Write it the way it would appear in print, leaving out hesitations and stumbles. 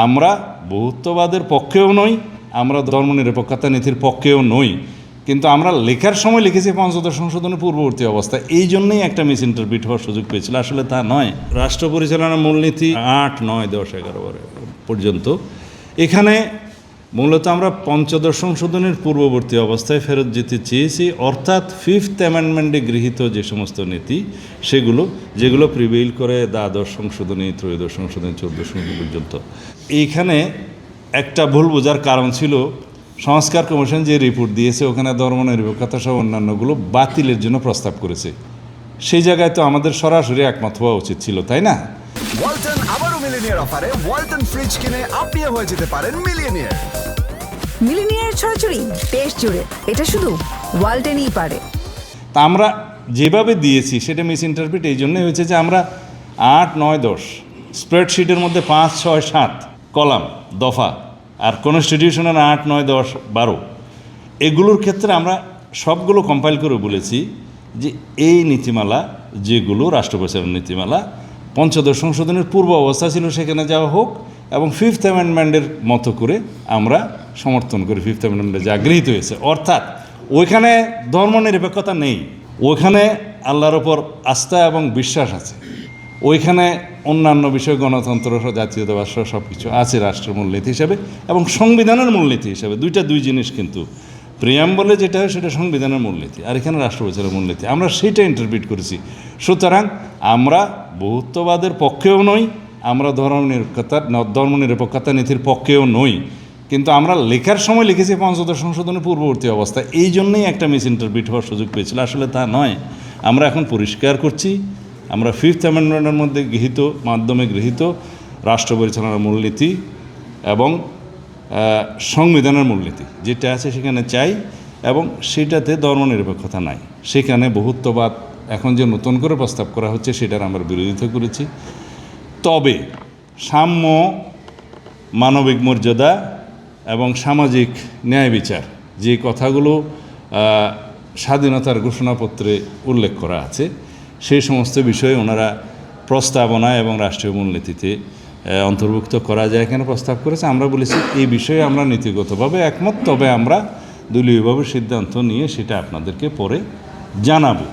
আমরা বহুত্ববাদের পক্ষেও নই, আমরা ধর্মনিরপেক্ষতা নীতির পক্ষেও নই, কিন্তু আমরা লেখার সময় লিখেছি পঞ্চদশ সংশোধনের পূর্ববর্তী অবস্থা, এই জন্যই একটা মিস ইন্টারপ্রিট হওয়ার সুযোগ পেয়েছিল। আসলে তা নয়। রাষ্ট্র পরিচালনার মূলনীতি 8, 9, 10, 11 পর্যন্ত, এখানে মূলত আমরা পঞ্চদশ সংশোধনের পূর্ববর্তী অবস্থায় ফেরত যেতে চেয়েছি, অর্থাৎ 5th অ্যামেন্ডমেন্টে গৃহীত যে সমস্ত নীতি সেগুলো যেগুলো প্রিভেইল করে দ্বাদশ সংশোধনী, ত্রয়োদশ সংশোধনী, 14 সংশোধনী পর্যন্ত। এইখানে একটা ভুল বোঝার কারণ ছিল, সংস্কার কমিশন যে রিপোর্ট দিয়েছে ওখানে ধর্মনিরপেক্ষতা সহ অন্যান্যগুলো বাতিলের জন্য প্রস্তাব করেছে। সেই জায়গায় তো আমাদের সরাসরি একমত হওয়া উচিত ছিল, তাই না? ওয়ালটন আবারও মিলিনিয়ার অফারে ওয়ালটন ফ্রিজ কিনে আপনিও হয়ে যেতে পারেন মিলিয়নিয়ার। মিলিনিয়ার ছড়াছড়ি দেশ জুড়ে, এটা শুধু ওয়ালটেনই পারে। তা আমরা যেভাবে দিয়েছি সেটা মিস ইন্টারপ্রিট এই জন্যই হয়েছে যে আমরা 8, 9, 10 স্প্রেডশিটের মধ্যে 5, 6, 7 কলাম দফা, আর কনস্টিটিউশনের 8, 9, 10, 12 এগুলোর ক্ষেত্রে আমরা সবগুলো কম্পাইল করে বলেছি যে এই নীতিমালা যেগুলো রাষ্ট্র পরিচালনার নীতিমালা পঞ্চদশ সংশোধনের পূর্ব অবস্থা ছিল সেখানে যাওয়া হোক, এবং 5th অ্যামেন্ডমেন্টের মতো করে আমরা সমর্থন করি 5th অ্যামেন্ডমেন্টে যা গৃহীত হয়েছে। অর্থাৎ ওইখানে ধর্মনিরপেক্ষতা নেই, ওইখানে আল্লাহর ওপর আস্থা এবং বিশ্বাস আছে, ওইখানে অন্যান্য বিষয় গণতন্ত্র, জাতীয়তাবাদ সব কিছু আছে রাষ্ট্রের মূলনীতি হিসাবে এবং সংবিধানের মূলনীতি হিসাবে। দুই জিনিস, কিন্তু প্রিয়াম্বলে যেটা হয় সেটা সংবিধানের মূলনীতি, আর এখানে রাষ্ট্র পরিচালনার মূলনীতি, আমরা সেটা ইন্টারপ্রিট করেছি। সুতরাং আমরা বহুত্ববাদের পক্ষেও নই, আমরা ধর্মনিরপেক্ষতা নীতির পক্ষেও নই, কিন্তু আমরা লেখার সময় লিখেছি পঞ্চদশ সংশোধনের পূর্ববর্তী অবস্থা, এই জন্যই একটা মিস ইন্টারপ্রিট হওয়ার সুযোগ পেয়েছিল। আসলে তা নয়। আমরা এখন পরিষ্কার করছি, আমরা 5th অ্যামেন্ডমেন্টের মধ্যে মাধ্যমে গৃহীত রাষ্ট্র পরিচালনার মূলনীতি এবং সংবিধানের মূলনীতি যেটা আছে সেখানে চাই, এবং সেটাতে ধর্মনিরপেক্ষতা নাই। সেখানে বহুত্ববাদ এখন যে নতুন করে প্রস্তাব করা হচ্ছে সেটার আমরা বিরোধিতা করেছি। তবে সাম্য, মানবিক মর্যাদা এবং সামাজিক ন্যায় বিচার যে কথাগুলো স্বাধীনতার ঘোষণাপত্রে উল্লেখ করা আছে, সেই সমস্ত বিষয়ে ওনারা প্রস্তাবনা এবং রাষ্ট্রীয় মূলনীতিতে অন্তর্ভুক্ত করা যায় এখানে প্রস্তাব করেছে। আমরা বলেছি এই বিষয়ে আমরা নীতিগতভাবে একমত, তবে আমরা দলীয়ভাবে সিদ্ধান্ত নিয়ে সেটা আপনাদেরকে পরে জানাবো।